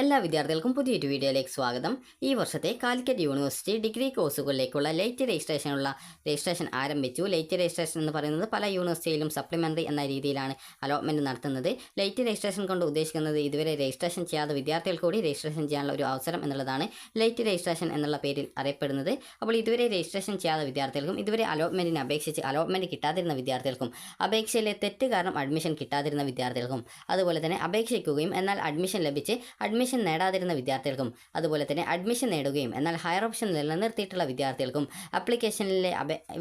എല്ലാ വിദ്യാർത്ഥികൾക്കും പുതിയൊരു വീഡിയോയിലേക്ക് സ്വാഗതം. ഈ വർഷത്തെ കാലിക്കറ്റ് യൂണിവേഴ്സിറ്റി ഡിഗ്രി കോഴ്സുകളിലേക്കുള്ള ലേറ്റ് രജിസ്ട്രേഷൻ ആരംഭിച്ചു. ലേറ്റ് രജിസ്ട്രേഷൻ എന്ന് പറയുന്നത് പല യൂണിവേഴ്സിറ്റിയിലും സപ്ലിമെൻ്ററി എന്ന രീതിയിലാണ് അലോട്ട്മെൻറ്റ് നടത്തുന്നത്. ലേറ്റ് രജിസ്ട്രേഷൻ കൊണ്ട് ഉദ്ദേശിക്കുന്നത് ഇതുവരെ രജിസ്ട്രേഷൻ ചെയ്യാത്ത വിദ്യാർത്ഥികൾ കൂടി രജിസ്ട്രേഷൻ ചെയ്യാനുള്ള ഒരു അവസരം എന്നുള്ളതാണ് ലേറ്റ് രജിസ്ട്രേഷൻ എന്നുള്ള പേരിൽ അറിയപ്പെടുന്നത്. അപ്പോൾ ഇതുവരെ രജിസ്ട്രേഷൻ ചെയ്യാത്ത വിദ്യാർത്ഥികൾക്കും ഇതുവരെ അലോട്ട്മെൻറ്റിനെ അപേക്ഷിച്ച് അലോട്ട്മെൻറ്റ് കിട്ടാതിരുന്ന വിദ്യാർത്ഥികൾക്കും അപേക്ഷയിലെ തെറ്റ് കാരണം അഡ്മിഷൻ കിട്ടാതിരുന്ന വിദ്യാർത്ഥികൾക്കും അതുപോലെ തന്നെ അപേക്ഷിക്കുകയും എന്നാൽ അഡ്മിഷൻ ലഭിച്ച് അഡ്മിഷൻ നേടാതിരുന്ന വിദ്യാർത്ഥികൾക്കും അതുപോലെ തന്നെ അഡ്മിഷൻ നേടുകയും എന്നാൽ ഹയർ ഓപ്ഷൻ നിലനിർത്തിയിട്ടുള്ള വിദ്യാർത്ഥികൾക്കും ആപ്ലിക്കേഷനിലെ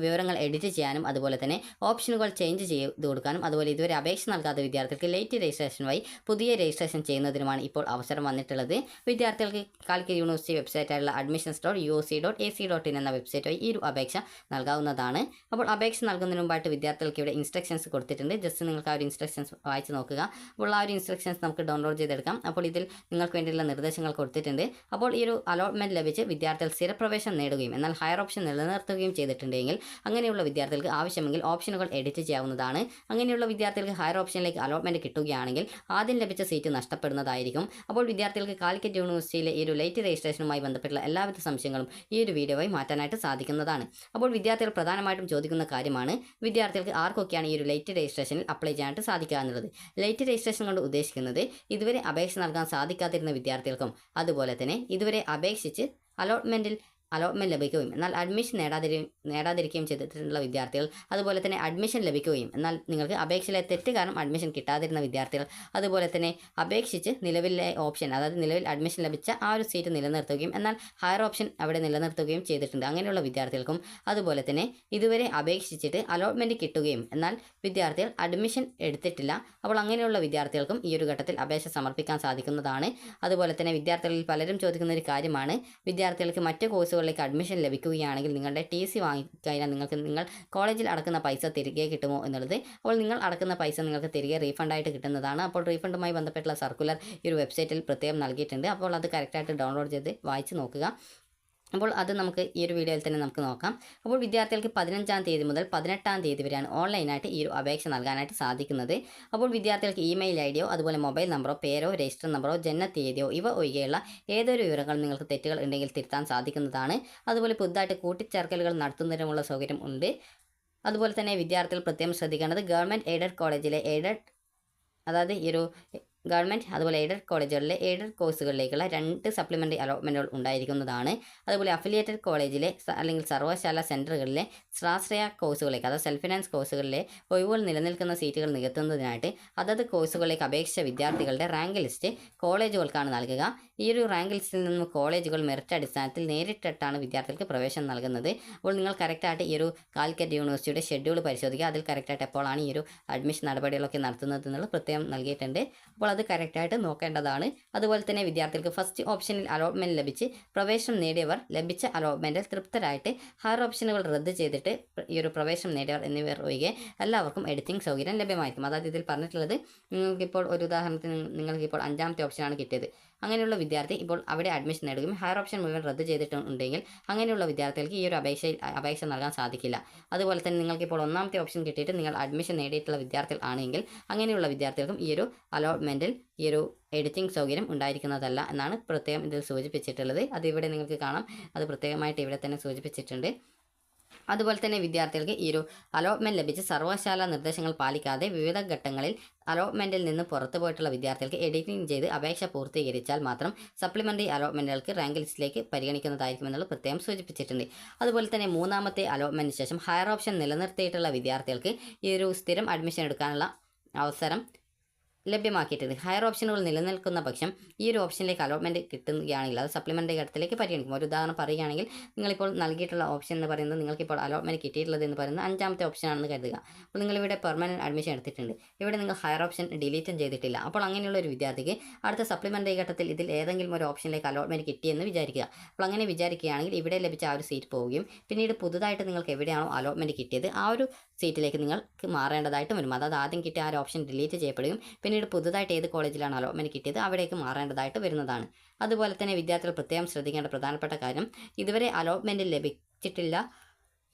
വിവരങ്ങൾ എഡിറ്റ് ചെയ്യാനും അതുപോലെ തന്നെ ഓപ്ഷനുകൾ ചേഞ്ച് ചെയ്ത് കൊടുക്കാനും അതുപോലെ ഇതുവരെ അപേക്ഷ നൽകാത്ത വിദ്യാർത്ഥികൾക്ക് ലേറ്റ് രജിസ്ട്രേഷൻ വഴി പുതിയ രജിസ്ട്രേഷൻ ചെയ്യുന്നതിനുമാണ് ഇപ്പോൾ അവസരം വന്നിട്ടുള്ളത്. വിദ്യാർത്ഥികൾക്ക് കാലിക്കറ്റ് യൂണിവേഴ്സിറ്റി വെബ്സൈറ്റായുള്ള admissions.uoc.ac.in എന്ന വെബ്സൈറ്റ് വഴി ഈ ഒരു അപേക്ഷ നൽകാവുന്നതാണ്. അപ്പോൾ അപേക്ഷ നൽകുന്നതിന് മുമ്പായിട്ട് വിദ്യാർത്ഥികൾക്ക് ഇവിടെ ഇൻസ്ട്രക്ഷൻസ് കൊടുത്തിട്ടുണ്ട്. ജസ്റ്റ് നിങ്ങൾക്ക് ആ ഒരു ഇൻസ്ട്രക്ഷൻസ് വായിച്ച് നോക്കുക. അപ്പോൾ ആ ഒരു ഇൻസ്ട്രക്ഷൻസ് നമുക്ക് ഡൗൺലോഡ് ചെയ്തെടുക്കാം. അപ്പോൾ ഇതിൽ നിങ്ങൾക്ക് വേണ്ടിയുള്ള നിർദ്ദേശങ്ങൾ കൊടുത്തിട്ടുണ്ട്. അപ്പോൾ ഈ ഒരു അലോട്ട്മെൻറ്റ് ലഭിച്ച് വിദ്യാർത്ഥികൾ സ്ഥിരപ്രവേശനം നേടുകയും എന്നാൽ ഹയർ ഓപ്ഷൻ നിലനിർത്തുകയും ചെയ്തിട്ടുണ്ടെങ്കിൽ അങ്ങനെയുള്ള വിദ്യാർത്ഥികൾക്ക് ആവശ്യമെങ്കിൽ ഓപ്ഷനുകൾ എഡിറ്റ് ചെയ്യാവുന്നതാണ്. അങ്ങനെയുള്ള വിദ്യാർത്ഥികൾക്ക് ഹയർ ഓപ്ഷനിലേക്ക് അലോട്ട്മെൻറ്റ് കിട്ടുകയാണെങ്കിൽ ആദ്യം ലഭിച്ച സീറ്റ് നഷ്ടപ്പെടുന്നതായിരിക്കും. അപ്പോൾ വിദ്യാർത്ഥികൾക്ക് കാലിക്കറ്റ് യൂണിവേഴ്സിറ്റിയിലെ ഈ ഒരു ലേറ്റ് രജിസ്ട്രേഷനുമായി ബന്ധപ്പെട്ടുള്ള എല്ലാവിധ സംശയങ്ങളും ഈ ഒരു വീഡിയോയിൽ മാറ്റാനായിട്ട് സാധിക്കുന്നതാണ്. അപ്പോൾ വിദ്യാർത്ഥികൾ പ്രധാനമായിട്ടും ചോദിക്കുന്ന കാര്യമാണ് വിദ്യാർത്ഥികൾക്ക് ആർക്കൊക്കെയാണ് ഈ ഒരു ലേറ്റ് രജിസ്ട്രേഷനിൽ അപ്ലൈ ചെയ്യാനായിട്ട് സാധിക്കുക എന്നുള്ളത്. ലേറ്റ് രജിസ്ട്രേഷൻ കൊണ്ട് ഉദ്ദേശിക്കുന്നത് ഇതുവരെ അപേക്ഷ നൽകാൻ സാധിക്കാതിരുന്ന വിദ്യാർത്ഥികൾക്കും അതുപോലെ തന്നെ ഇതുവരെ അപേക്ഷിച്ച് അലോട്ട്മെൻറ്റ് ലഭിക്കുകയും എന്നാൽ അഡ്മിഷൻ നേടാതിരിക്കുകയും ചെയ്തിട്ടുള്ള വിദ്യാർത്ഥികൾ അതുപോലെ തന്നെ അഡ്മിഷൻ ലഭിക്കുകയും എന്നാൽ നിങ്ങൾക്ക് അപേക്ഷയിലെ തെറ്റ് കാരണം അഡ്മിഷൻ കിട്ടാതിരുന്ന വിദ്യാർത്ഥികൾ അതുപോലെ തന്നെ അപേക്ഷിച്ച് നിലവിലെ ഓപ്ഷൻ അതായത് നിലവിൽ അഡ്മിഷൻ ലഭിച്ച ആ ഒരു സീറ്റ് നിലനിർത്തുകയും എന്നാൽ ഹയർ ഓപ്ഷൻ അവിടെ നിലനിർത്തുകയും ചെയ്തിട്ടുണ്ട്. അങ്ങനെയുള്ള വിദ്യാർത്ഥികൾക്കും അതുപോലെ തന്നെ ഇതുവരെ അപേക്ഷിച്ചിട്ട് അലോട്ട്മെൻറ്റ് കിട്ടുകയും എന്നാൽ വിദ്യാർത്ഥികൾ അഡ്മിഷൻ എടുത്തിട്ടില്ല. അപ്പോൾ അങ്ങനെയുള്ള വിദ്യാർത്ഥികൾക്കും ഈ ഒരു ഘട്ടത്തിൽ അപേക്ഷ സമർപ്പിക്കാൻ സാധിക്കുന്നതാണ്. അതുപോലെ തന്നെ വിദ്യാർത്ഥികളിൽ പലരും ചോദിക്കുന്ന ഒരു കാര്യമാണ് വിദ്യാർത്ഥികൾക്ക് മറ്റ് കോഴ്സുകളിലേക്ക് അഡ്മിഷൻ ലഭിക്കുകയാണെങ്കിൽ നിങ്ങളുടെ TC വാങ്ങിക്കഴിഞ്ഞാൽ നിങ്ങൾ കോളേജിൽ അടക്കുന്ന പൈസ തിരികെ കിട്ടുമോ എന്നുള്ളത്. അപ്പോൾ നിങ്ങൾ അടക്കുന്ന പൈസ നിങ്ങൾക്ക് തിരികെ റീഫണ്ടായിട്ട് കിട്ടുന്നതാണ്. അപ്പോൾ റീഫണ്ടുമായി ബന്ധപ്പെട്ടുള്ള സർക്കുലർ ഈ ഒരു വെബ്സൈറ്റിൽ പ്രത്യേകം നൽകിയിട്ടുണ്ട്. അപ്പോൾ അത് കറക്റ്റായിട്ട് ഡൗൺലോഡ് ചെയ്ത് വായിച്ച് നോക്കുക. അപ്പോൾ അത് നമുക്ക് ഈ ഒരു വീഡിയോയിൽ തന്നെ നമുക്ക് നോക്കാം. അപ്പോൾ വിദ്യാർത്ഥികൾക്ക് 15-ാം തീയതി മുതൽ 18-ാം തീയതി വരെയാണ് ഓൺലൈനായിട്ട് ഈ ഒരു അപേക്ഷ നൽകാനായിട്ട് സാധിക്കുന്നത്. അപ്പോൾ വിദ്യാർത്ഥികൾക്ക് ഇമെയിൽ ഐഡിയോ അതുപോലെ മൊബൈൽ നമ്പറോ പേരോ രജിസ്റ്റർ നമ്പറോ ജനനത്തീയതിയോ ഇവ ഒഴികെയുള്ള ഏതൊരു വിവരങ്ങൾ നിങ്ങൾക്ക് തെറ്റുകൾ ഉണ്ടെങ്കിൽ തിരുത്താൻ സാധിക്കുന്നതാണ്. അതുപോലെ പുതുതായിട്ട് കൂട്ടിച്ചേർക്കലുകൾ നടത്തുന്നതിനുമുള്ള സൗകര്യം ഉണ്ട്. അതുപോലെ തന്നെ വിദ്യാർത്ഥികൾ പ്രത്യേകം ശ്രദ്ധിക്കേണ്ടത് ഗവൺമെൻറ് എയ്ഡഡ് കോളേജിലെ അതായത് ഈ ഒരു ഗവൺമെൻറ് അതുപോലെ എയ്ഡഡ് കോളേജുകളിലെ എയ്ഡഡ് കോഴ്സുകളിലേക്കുള്ള 2 സപ്ലിമെൻ്ററി അലോട്ട്മെൻറ്റുകൾ ഉണ്ടായിരിക്കുന്നതാണ്. അതുപോലെ അഫിലിയേറ്റഡ് കോളേജിലെ അല്ലെങ്കിൽ സർവകലാശാല സെൻറ്ററുകളിലെ സ്വാശ്രയ കോഴ്സുകളിലേക്ക് അതായത് സെൽഫ് ഫിനാൻസ് കോഴ്സുകളിലെ ഒഴിവുകൾ നിലനിൽക്കുന്ന സീറ്റുകൾ നികത്തുന്നതിനായിട്ട് അതത് കോഴ്സുകളിലേക്ക് അപേക്ഷിച്ച വിദ്യാർത്ഥികളുടെ റാങ്ക് ലിസ്റ്റ് കോളേജുകൾക്കാണ് നൽകുക. ഈ ഒരു റാങ്ക് ലിസ്റ്റിൽ നിന്നും കോളേജുകൾ മെറിറ്റ് അടിസ്ഥാനത്തിൽ നേരിട്ടിട്ടാണ് വിദ്യാർത്ഥികൾക്ക് പ്രവേശനം നൽകുന്നത്. അപ്പോൾ നിങ്ങൾ കറക്റ്റായിട്ട് ഈ ഒരു കാലിക്കറ്റ് യൂണിവേഴ്സിറ്റിയുടെ ഷെഡ്യൂൾ പരിശോധിക്കുക. അതിൽ കറക്റ്റായിട്ട് എപ്പോഴാണ് ഈ ഒരു അഡ്മിഷൻ നടപടികളൊക്കെ നടത്തുന്നത് എന്നുള്ളത് പ്രത്യേകം നൽകിയിട്ടുണ്ട്. അപ്പോൾ അത് കറക്റ്റായിട്ട് നോക്കേണ്ടതാണ്. അതുപോലെ തന്നെ വിദ്യാർത്ഥികൾക്ക് ഫസ്റ്റ് ഓപ്ഷനിൽ അലോട്ട്മെൻറ്റ് ലഭിച്ച് പ്രവേശനം നേടിയവർ ലഭിച്ച അലോട്ട്മെൻറ്റിൽ തൃപ്തരായിട്ട് ഹയർ ഓപ്ഷനുകൾ റദ്ദ് ചെയ്തിട്ട് ഈ ഒരു പ്രവേശനം നേടിയവർ എന്നിവർ ഒഴികെ എല്ലാവർക്കും എഡിറ്റിംഗ് സൗകര്യം ലഭ്യമായിരിക്കും. അതായത് ഇതിൽ പറഞ്ഞിട്ടുള്ളത് നിങ്ങൾക്കിപ്പോൾ ഒരു ഉദാഹരണത്തിന് നിങ്ങൾക്കിപ്പോൾ 5-ാമത്തെ ഓപ്ഷനാണ് കിട്ടിയത്. അങ്ങനെയുള്ള വിദ്യാർത്ഥി ഇപ്പോൾ അവിടെ അഡ്മിഷൻ നേടുകയും ഹയർ ഓപ്ഷൻ മുഴുവൻ റദ്ദ് ചെയ്തിട്ടുണ്ടെങ്കിൽ അങ്ങനെയുള്ള വിദ്യാർത്ഥികൾക്ക് ഈ ഒരു അപേക്ഷ നൽകാൻ സാധിക്കില്ല. അതുപോലെ തന്നെ നിങ്ങൾക്കിപ്പോൾ 1-ാമത്തെ ഓപ്ഷൻ കിട്ടിയിട്ട് നിങ്ങൾ അഡ്മിഷൻ നേടിയിട്ടുള്ള വിദ്യാർത്ഥികൾ ആണെങ്കിൽ അങ്ങനെയുള്ള വിദ്യാർത്ഥികൾക്കും ഈ ഒരു അലോട്ട്മെൻറ്റിൽ ഈ ഒരു എഡിറ്റിംഗ് സൗകര്യം ഉണ്ടായിരിക്കുന്നതല്ല എന്നാണ് പ്രത്യേകം ഇതിൽ സൂചിപ്പിച്ചിട്ടുള്ളത്. അതിവിടെ നിങ്ങൾക്ക് കാണാം. അത് പ്രത്യേകമായിട്ട് ഇവിടെ തന്നെ സൂചിപ്പിച്ചിട്ടുണ്ട്. അതുപോലെ തന്നെ വിദ്യാർത്ഥികൾക്ക് ഈ ഒരു അലോട്ട്മെൻറ്റ് ലഭിച്ച് സർവകലാശാല നിർദ്ദേശങ്ങൾ പാലിക്കാതെ വിവിധ ഘട്ടങ്ങളിൽ അലോട്ട്മെൻറ്റിൽ നിന്ന് പുറത്തു പോയിട്ടുള്ള വിദ്യാർത്ഥികൾക്ക് എഡിറ്റിംഗ് ചെയ്ത് അപേക്ഷ പൂർത്തീകരിച്ചാൽ മാത്രം സപ്ലിമെൻ്ററി അലോട്ട്മെൻറ്റുകൾക്ക് റാങ്ക് ലിസ്റ്റിലേക്ക് പരിഗണിക്കുന്നതായിരിക്കുമെന്നുള്ളത് പ്രത്യേകം സൂചിപ്പിച്ചിട്ടുണ്ട്. അതുപോലെ തന്നെ 3-ാമത്തെ അലോട്ട്മെൻറ്റിന് ശേഷം ഹയർ ഓപ്ഷൻ നിലനിർത്തിയിട്ടുള്ള വിദ്യാർത്ഥികൾക്ക് ഈ ഒരു സ്ഥിരം അഡ്മിഷൻ എടുക്കാനുള്ള അവസരം ലഭ്യമാക്കിയിട്ടുണ്ട്. ഹയർ ഓപ്ഷനുകൾ നിലനിൽക്കുന്ന പക്ഷം ഈ ഒരു ഓപ്ഷനിലേക്ക് അലോട്ട്മെൻറ്റ് കിട്ടുകയാണെങ്കിൽ അത് സപ്ലിമെൻ്ററി ഘട്ടത്തിലേക്ക് പരിഗണിക്കും. ഒരു ഉദാഹരണം പറയുകയാണെങ്കിൽ നിങ്ങളിപ്പോൾ നൽകിയിട്ടുള്ള ഓപ്ഷൻ എന്ന് പറയുന്നത് നിങ്ങൾക്കിപ്പോൾ അലോട്ട്മെൻറ്റ് കിട്ടിയിട്ടുള്ളത് എന്ന് പറയുന്നത് 5-ാമത്തെ ഓപ്ഷനാണെന്ന് കരുതുക. അപ്പോൾ നിങ്ങളിവിടെ പെർമനൻറ്റ് അഡ്മിഷൻ എടുത്തിട്ടുണ്ട്. ഇവിടെ നിങ്ങൾ ഹയർ ഓപ്ഷൻ ഡിലീറ്റും ചെയ്തിട്ടില്ല. അപ്പോൾ അങ്ങനെയുള്ള ഒരു വിദ്യാർത്ഥിക്ക് അടുത്ത സപ്ലിമെൻ്ററി ഘട്ടത്തിൽ ഇതിൽ ഏതെങ്കിലും ഒരു ഓപ്ഷനിലേക്ക് അലോട്ട്മെൻറ്റ് കിട്ടിയെന്ന് വിചാരിക്കുക. അപ്പോൾ അങ്ങനെ വിചാരിക്കുകയാണെങ്കിൽ ഇവിടെ ലഭിച്ച ആ ഒരു സീറ്റ് പോവുകയും പിന്നീട് പുതുതായിട്ട് നിങ്ങൾക്ക് എവിടെയാണോ അലോട്ട്മെൻറ്റ് കിട്ടിയത് ആ ഒരു സീറ്റിലേക്ക് നിങ്ങൾക്ക് മാറേണ്ടതായിട്ട് വരും. അതായത് ആദ്യം കിട്ടിയ ആ ഒരു ഓപ്ഷൻ ഡിലീറ്റ് ചെയ്യപ്പെടുകയും പിന്നീട് പുതുതായിട്ട് ഏത് കോളേജിലാണ് അലോട്ട്മെൻറ്റ് കിട്ടിയത് അവിടേക്ക് മാറേണ്ടതായിട്ട് വരുന്നതാണ്. അതുപോലെ തന്നെ വിദ്യാർത്ഥികൾ പ്രത്യേകം ശ്രദ്ധിക്കേണ്ട പ്രധാനപ്പെട്ട കാര്യം ഇതുവരെ അലോട്ട്മെൻറ്റ് ലഭിച്ചിട്ടില്ല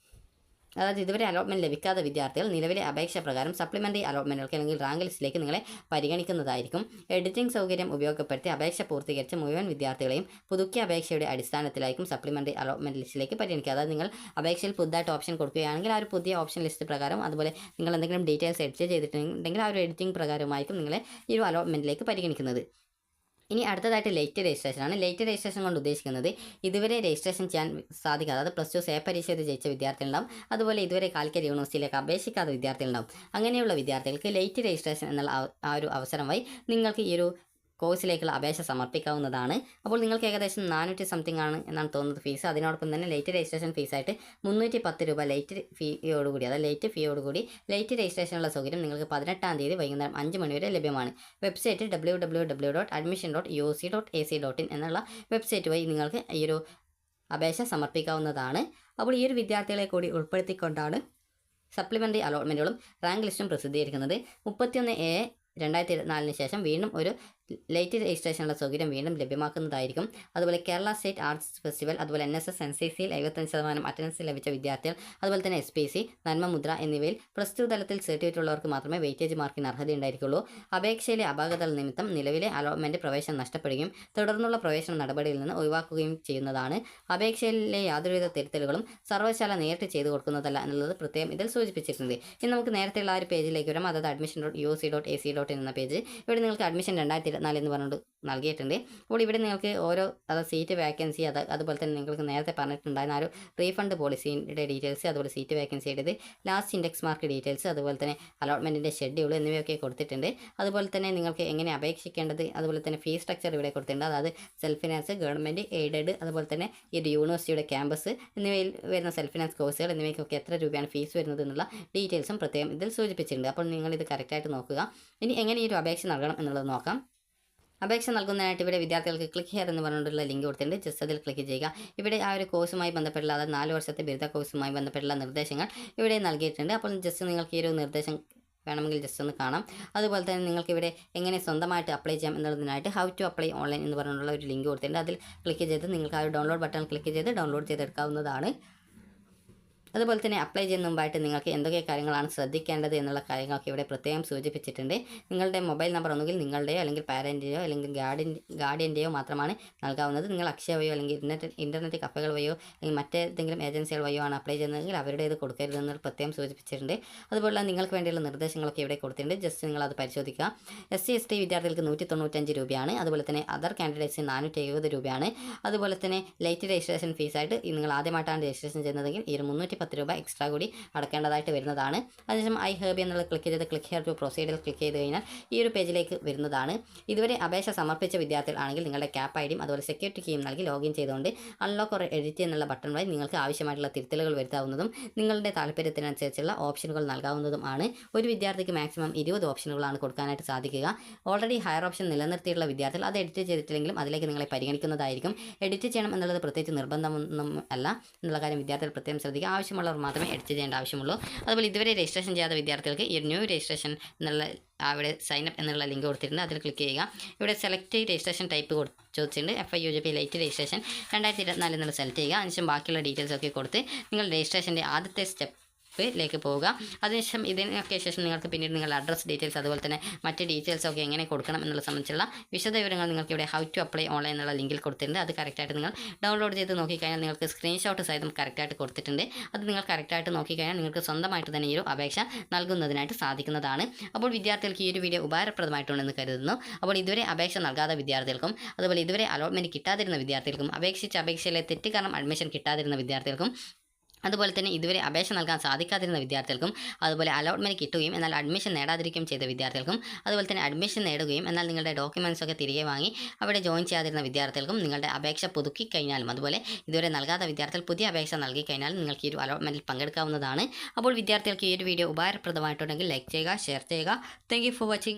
അതായത് ഇതുവരെ അലോട്ട്മെൻറ്റ് ലഭിക്കാത്ത വിദ്യാർത്ഥികൾ നിലവിലെ അപേക്ഷ പ്രകാരം സപ്ലിമെൻ്ററി അലോട്ട്മെൻറ്റുകൾക്ക് അല്ലെങ്കിൽ റാങ്ക് ലിസ്റ്റിലേക്ക് നിങ്ങളെ പരിഗണിക്കുന്നതായിരിക്കും. എഡിറ്റിംഗ് സൗകര്യം ഉപയോഗപ്പെടുത്തി അപേക്ഷ പൂർത്തീകരിച്ച മുഴുവൻ വിദ്യാർത്ഥികളെയും പുതുക്കിയ അപേക്ഷയുടെ അടിസ്ഥാനത്തിലായിരിക്കും സപ്ലിമെൻ്ററി അലോട്ട്മെൻറ്റ് ലിസ്റ്റിലേക്ക് പരിഗണിക്കുക. അതായത് നിങ്ങൾ അപേക്ഷയിൽ പുതുതായിട്ട് ഓപ്ഷൻ കൊടുക്കുകയാണെങ്കിൽ ആ ഒരു പുതിയ ഓപ്ഷൻ ലിസ്റ്റ് പ്രകാരം, അതുപോലെ നിങ്ങൾ എന്തെങ്കിലും ഡീറ്റെയിൽസ് എഡിറ്റ് ചെയ്തിട്ടുണ്ടെങ്കിൽ ആ ഒരു എഡിറ്റിംഗ് പ്രകാരമായിരിക്കും നിങ്ങളെ ഈ ഒരു അലോട്ട്മെൻറ്റിലേക്ക് പരിഗണിക്കുന്നത്. ഇനി അടുത്തതായിട്ട് ലേറ്റ് രജിസ്ട്രേഷൻ ആണ്. ലേറ്റ് രജിസ്ട്രേഷൻ കൊണ്ട് ഉദ്ദേശിക്കുന്നത് ഇതുവരെ രജിസ്ട്രേഷൻ ചെയ്യാൻ സാധിക്കാതെ, അതായത് പ്ലസ് ടു സേ പരീക്ഷ എഴുതി ജയിച്ച വിദ്യാർത്ഥികളുണ്ടാവും, അതുപോലെ ഇതുവരെ കാലിക്കറ്റ് യൂണിവേഴ്സിറ്റിയിലേക്ക് അപേക്ഷിക്കാത്ത വിദ്യാർത്ഥികളുണ്ടാവും. അങ്ങനെയുള്ള വിദ്യാർത്ഥികൾക്ക് ലേറ്റ് രജിസ്ട്രേഷൻ എന്നുള്ള ആ ഒരു അവസരമായി നിങ്ങൾക്ക് ഈ ഒരു കോഴ്സിലേക്കുള്ള അപേക്ഷ സമർപ്പിക്കാവുന്നതാണ്. അപ്പോൾ നിങ്ങൾക്ക് ഏകദേശം 400 സംതിങ് ആണ് എന്നാണ് തോന്നുന്നത് ഫീസ്. അതിനോടൊപ്പം തന്നെ ലേറ്റ് രജിസ്ട്രേഷൻ ഫീസായിട്ട് 310 രൂപ ലേറ്റ് ഫീയോടുകൂടി, അതായത് ലേറ്റ് ഫീയോടുകൂടി ലേറ്റ് രജിസ്ട്രേഷനുള്ള സൗകര്യം നിങ്ങൾക്ക് 18-ാം തീയതി വൈകുന്നേരം 5 മണി വരെ ലഭ്യമാണ്. വെബ്സൈറ്റ് www.admission.uc.ac.in എന്നുള്ള വെബ്സൈറ്റ് വഴി നിങ്ങൾക്ക് ഈ ഒരു അപേക്ഷ സമർപ്പിക്കാവുന്നതാണ്. അപ്പോൾ ഈ ഒരു വിദ്യാർത്ഥികളെ കൂടി ഉൾപ്പെടുത്തിക്കൊണ്ടാണ് സപ്ലിമെൻ്ററി അലോട്ട്മെൻറ്റുകളും റാങ്ക് ലിസ്റ്റും പ്രസിദ്ധീകരിക്കുന്നത്. 31/7/2024 ശേഷം വീണ്ടും ഒരു ലേറ്റ് രജിസ്ട്രേഷനുള്ള സൗകര്യം വീണ്ടും ലഭ്യമാക്കുന്നതായിരിക്കും. അതുപോലെ കേരള സ്റ്റേറ്റ് ആർട്സ് ഫെസ്റ്റിവൽ, അതുപോലെ NSS NCCയിൽ 75% അറ്റൻഡൻസ് ലഭിച്ച വിദ്യാർത്ഥികൾ, അതുപോലെ തന്നെ SPC, നന്മമുദ്ര എന്നിവയിൽ പ്ലസ് ടു തലത്തിൽ സർട്ടിഫിക്കറ്റ് ഉള്ളവർക്ക് മാത്രമേ വെയിറ്റേജ് മാർക്കിന് അർഹതയുണ്ടായിരിക്കുള്ളൂ. അപേക്ഷയിലെ അപാകതകൾ നിമിത്തം നിലവിലെ അലോട്ട്മെൻറ്റ് പ്രവേശനം നഷ്ടപ്പെടുകയും തുടർന്നുള്ള പ്രവേശന നടപടിയിൽ നിന്ന് ഒഴിവാക്കുകയും ചെയ്യുന്നതാണ്. അപേക്ഷയിലെ യാതൊരുവിധ തിരുത്തലുകളും സർവ്വശാല നേരിട്ട് ചെയ്തു കൊടുക്കുന്നതല്ല എന്നുള്ളത് പ്രത്യേകം ഇതിൽ സൂചിപ്പിച്ചിട്ടുണ്ട്. ഇനി നമുക്ക് നേരത്തെയുള്ള ആ ഒരു പേജിലേക്ക് വരാം. അതായത് admission.uc.ac.in എന്ന പേജ്. ഇവിടെ നിങ്ങൾക്ക് അഡ്മിഷൻ 2024 എന്ന് പറഞ്ഞുകൊണ്ട് നൽകിയിട്ടുണ്ട്. അപ്പോൾ ഇവിടെ നിങ്ങൾക്ക് ഓരോ സീറ്റ് വേക്കൻസി, അതുപോലെ തന്നെ നിങ്ങൾക്ക് നേരത്തെ പറഞ്ഞിട്ടുണ്ടായിരുന്ന ആ ഒരു റീഫണ്ട് പോളിസിയുടെ ഡീറ്റെയിൽസ്, അതുപോലെ സീറ്റ് വേക്കൻസിയുടേത്, ലാസ്റ്റ് ഇൻഡെക്സ് മാർക്ക് ഡീറ്റെയിൽസ്, അതുപോലെ തന്നെ അലോട്ട്മെൻറ്റിൻ്റെ ഷെഡ്യൂൾ എന്നിവയൊക്കെ കൊടുത്തിട്ടുണ്ട്. അതുപോലെ തന്നെ നിങ്ങൾക്ക് എങ്ങനെ അപേക്ഷിക്കേണ്ടത്, അതുപോലെ തന്നെ ഫീസ് സ്ട്രക്ചർ ഇവിടെ കൊടുത്തിട്ടുണ്ട്. അതായത് സെൽഫ് ഫിനാൻസ്, ഗവൺമെൻറ് എയ്ഡഡ്, അതുപോലെ തന്നെ ഈ ഒരു യൂണിവേഴ്സിറ്റിയുടെ ക്യാമ്പസ് എന്നിവയിൽ വരുന്ന സെൽഫ് ഫിനാൻസ് കോഴ്സുകൾ എന്നിവയ്ക്കൊക്കെ എത്ര രൂപയാണ് ഫീസ് വരുന്നത് എന്നുള്ള ഡീറ്റെയിൽസും പ്രത്യേകം ഇതിൽ സൂചിപ്പിച്ചിട്ടുണ്ട്. അപ്പോൾ നിങ്ങളിത് കറക്റ്റായിട്ട് നോക്കുക. ഇനി എങ്ങനെ ഈ ഒരു അപേക്ഷ നൽകണം എന്നുള്ളത് നോക്കാം. അപേക്ഷ നൽകുന്നതിനായിട്ട് ഇവിടെ വിദ്യാർത്ഥികൾക്ക് ക്ലിക്ക് ഹിയർ എന്ന് പറഞ്ഞിട്ടുള്ള ലിങ്ക് കൊടുത്തിട്ടുണ്ട്. ജസ്റ്റ് അതിൽ ക്ലിക്ക് ചെയ്യുക. ഇവിടെ ആ ഒരു കോഴ്സുമായി ബന്ധപ്പെട്ടുള്ള, അതായത് 4 വർഷത്തെ ബിരുദ കോഴ്സുമായി ബന്ധപ്പെട്ടുള്ള നിർദ്ദേശങ്ങൾ ഇവിടെ നൽകിയിട്ടുണ്ട്. അപ്പോൾ ജസ്റ്റ് നിങ്ങൾക്ക് ഈ ഒരു നിർദ്ദേശം വേണമെങ്കിൽ ജസ്റ്റ് ഒന്ന് കാണാം. അതുപോലെ തന്നെ നിങ്ങൾക്ക് ഇവിടെ എങ്ങനെ സ്വന്തമായിട്ട് അപ്ലൈ ചെയ്യാം എന്നുള്ളതിനായിട്ട് ഹൗ ടു അപ്ലൈ ഓൺലൈൻ എന്ന് പറഞ്ഞിട്ടുള്ള ഒരു ലിങ്ക് കൊടുത്തിട്ടുണ്ട്. അതിൽ ക്ലിക്ക് ചെയ്ത് നിങ്ങൾക്ക് ആ ഒരു ഡൗൺലോഡ് ബട്ടൺ ക്ലിക്ക് ചെയ്ത് ഡൗൺലോഡ് ചെയ്തെടുക്കാവുന്നതാണ്. അതുപോലെ തന്നെ അപ്ലൈ ചെയ്യുന്ന മുമ്പായിട്ട് നിങ്ങൾക്ക് എന്തൊക്കെ കാര്യങ്ങളാണ് ശ്രദ്ധിക്കേണ്ടത് എന്നുള്ള കാര്യങ്ങളൊക്കെ ഇവിടെ പ്രത്യേകം സൂചിപ്പിച്ചിട്ടുണ്ട്. നിങ്ങളുടെ മൊബൈൽ നമ്പർ ഒന്നുകിൽ നിങ്ങളുടെയോ അല്ലെങ്കിൽ പാരൻറ്റിൻ്റെയോ അല്ലെങ്കിൽ ഗാർഡിയൻ്റെയോ മാത്രമാണ് നൽകാവുന്നത്. നിങ്ങൾ അക്ഷയ വഴിയോ അല്ലെങ്കിൽ ഇൻ്റർനെറ്റ് കഫകൾ വഴിയോ അല്ലെങ്കിൽ മറ്റേതെങ്കിലും ഏജൻസികൾ വഴിയോ ആണ് അപ്ലൈ ചെയ്യുന്നതെങ്കിൽ അവരുടേത് കൊടുക്കരുതെന്ന് പ്രത്യേകം സൂചിപ്പിച്ചിട്ടുണ്ട്. അതുപോലെ നിങ്ങൾക്ക് വേണ്ടിയുള്ള നിർദ്ദേശങ്ങളൊക്കെ ഇവിടെ കൊടുത്തിട്ടുണ്ട്. ജസ്റ്റ് നിങ്ങളത് പരിശോധിക്കുക. SC ST വിദ്യാർത്ഥികൾക്ക് 195 രൂപയാണ്. അതുപോലെ തന്നെ അതർ കാൻഡിഡേറ്റ്സിന് 470 രൂപയാണ്. അതുപോലെ തന്നെ ലേറ്റ് രജിസ്ട്രേഷൻ ഫീസായിട്ട് നിങ്ങൾ ആദ്യമായിട്ടാണ് രജിസ്ട്രേഷൻ ചെയ്യുന്നതെങ്കിൽ ഈ 310 രൂപ എക്സ്ട്രാ കൂടി അടക്കേണ്ടതായിട്ട് വരുന്നതാണ്. അതിനുശേഷം ഐ ഹേബി എന്നുള്ള ക്ലിക്ക് ചെയ്ത് ക്ലിക്ക് ഹിയർ ടു പ്രൊസീഡിൽ ക്ലിക്ക് ചെയ്ത് കഴിഞ്ഞാൽ ഈ ഒരു പേജിലേക്ക് വരുന്നതാണ്. ഇതുവരെ അപേക്ഷ സമർപ്പിച്ച വിദ്യാർത്ഥികൾ ആണെങ്കിൽ നിങ്ങളുടെ CAP ID-യും അതുപോലെ സെക്യൂരിറ്റി കീയും നൽകി ലോഗിൻ ചെയ്തുകൊണ്ട് അൺലോക്ക് ഓർ എഡിറ്റ് എന്നുള്ള ബട്ടൺ വഴി നിങ്ങൾക്ക് ആവശ്യമായിട്ടുള്ള തിരുത്തലുകൾ വരുത്താവുന്നതും നിങ്ങളുടെ താല്പര്യത്തിനനുസരിച്ചുള്ള ഓപ്ഷനുകൾ നൽകാവുന്നതും ആണ്. ഒരു വിദ്യാർത്ഥിക്ക് മാക്സിമം 20 ഓപ്ഷനുകളാണ് കൊടുക്കാനായിട്ട് സാധിക്കുക. ഓൾറെഡി ഹയർ ഓപ്ഷൻ നിലനിർത്തിയിട്ടുള്ള വിദ്യാർത്ഥികൾ അത് എഡിറ്റ് ചെയ്തിട്ടില്ലെങ്കിലും അതിലേക്ക് നിങ്ങളെ പരിഗണിക്കുന്നതായിരിക്കും. എഡിറ്റ് ചെയ്യണം എന്നുള്ളത് പ്രത്യേകിച്ച് നിർബന്ധമൊന്നും അല്ല എന്നുള്ള കാര്യം വിദ്യാർത്ഥികൾ പ്രത്യേകം ശ്രദ്ധിക്കുക. ആവശ്യമുള്ളവർ മാത്രമേ എഡിറ്റ് ചെയ്യേണ്ട ആവശ്യമുള്ളൂ. അതുപോലെ ഇതുവരെ രജിസ്ട്രേഷൻ ചെയ്യാത്ത വിദ്യാർത്ഥികൾക്ക് ഈ ന്യൂ രജിസ്ട്രേഷൻ എന്നുള്ള അവിടെ സൈനപ്പ് എന്നുള്ള ലിങ്ക് കൊടുത്തിട്ടുണ്ട്. അതിൽ ക്ലിക്ക് ചെയ്യുക. ഇവിടെ സെലക്ട് രജിസ്ട്രേഷൻ ടൈപ്പ് ചോദിച്ചിട്ടുണ്ട്. FIUGP ലേറ്റ് രജിസ്ട്രേഷൻ 2024 എന്നുള്ള സെലക്ട് ചെയ്യുക. അതിനുശേഷം ബാക്കിയുള്ള ഡീറ്റെയിൽസ് ഒക്കെ കൊടുത്ത് നിങ്ങൾ രജിസ്ട്രേഷൻ്റെ ആദ്യത്തെ ലേക്ക് പോവുക. അതിനുശേഷം ഇതിനൊക്കെ ശേഷം നിങ്ങൾക്ക് പിന്നീട് നിങ്ങളുടെ അഡ്രസ് ഡീറ്റെയിൽസ് അതുപോലെ തന്നെ മറ്റ് ഡീറ്റെയിൽസൊക്കെ എങ്ങനെ കൊടുക്കണം എന്നുള്ള സംബന്ധിച്ചുള്ള വിശദ വിവരങ്ങൾ നിങ്ങൾക്ക് ഇവിടെ ഹൗ ടു അപ്ലൈ ഓൺലൈൻ എന്നുള്ള ലിങ്കിൽ കൊടുത്തിട്ടുണ്ട്. അത് കറക്റ്റായിട്ട് നിങ്ങൾ ഡൗൺലോഡ് ചെയ്ത് നോക്കിക്കഴിഞ്ഞാൽ നിങ്ങൾക്ക് സ്ക്രീൻഷോട്ട് സഹിതം കറക്റ്റായിട്ട് കൊടുത്തിട്ടുണ്ട്. അത് നിങ്ങൾ കറക്റ്റായിട്ട് നോക്കിക്കഴിഞ്ഞാൽ നിങ്ങൾക്ക് സ്വന്തമായിട്ട് തന്നെ ഈ ഒരു അപേക്ഷ നൽകുന്നതിനായിട്ട് സാധിക്കുന്നതാണ്. അപ്പോൾ വിദ്യാർത്ഥികൾക്ക് ഈ ഒരു വീഡിയോ ഉപകാരപ്രദമായിട്ടുണ്ടെന്ന് കരുതുന്നു. അപ്പോൾ ഇതുവരെ അപേക്ഷ നൽകാത്ത വിദ്യാർത്ഥികൾക്കും അതുപോലെ ഇതുവരെ അലോട്ട്മെൻറ്റ് കിട്ടാതിരുന്ന വിദ്യാർത്ഥികൾക്കും അപേക്ഷയിലെ തെറ്റ് കാരണം അഡ്മിഷൻ കിട്ടാതിരുന്ന വിദ്യാർത്ഥികൾക്കും അതുപോലെ തന്നെ ഇതുവരെ അപേക്ഷ നൽകാൻ സാധിക്കാതിരുന്ന വിദ്യാർത്ഥികൾക്കും അതുപോലെ അലോട്ട്മെൻറ്റ് കിട്ടുകയും എന്നാൽ അഡ്മിഷൻ നേടാതിരിക്കുകയും ചെയ്ത വിദ്യാർത്ഥികൾക്കും അതുപോലെ തന്നെ അഡ്മിഷൻ നേടുകയും എന്നാൽ നിങ്ങളുടെ ഡോക്യുമെൻറ്റ്സ് ഒക്കെ തിരികെ വാങ്ങി അവിടെ ജോയിൻ ചെയ്യാതിരുന്ന വിദ്യാർത്ഥികൾക്കും നിങ്ങളുടെ അപേക്ഷ പുതുക്കി കഴിഞ്ഞാലും അതുപോലെ ഇതുവരെ നൽകാത്ത വിദ്യാർത്ഥികൾ പുതിയ അപേക്ഷ നൽകി കഴിഞ്ഞാലും നിങ്ങൾക്ക് ഈ ഒരു അലോട്ട്മെൻറ്റിൽ പങ്കെടുക്കാവുന്നതാണ്. അപ്പോൾ വിദ്യാർത്ഥികൾക്ക് ഈ ഒരു വീഡിയോ ഉപകാരപ്രദമായിട്ടുണ്ടെങ്കിൽ ലൈക്ക് ചെയ്യുക, ഷെയർ ചെയ്യുക. Thank you for watching.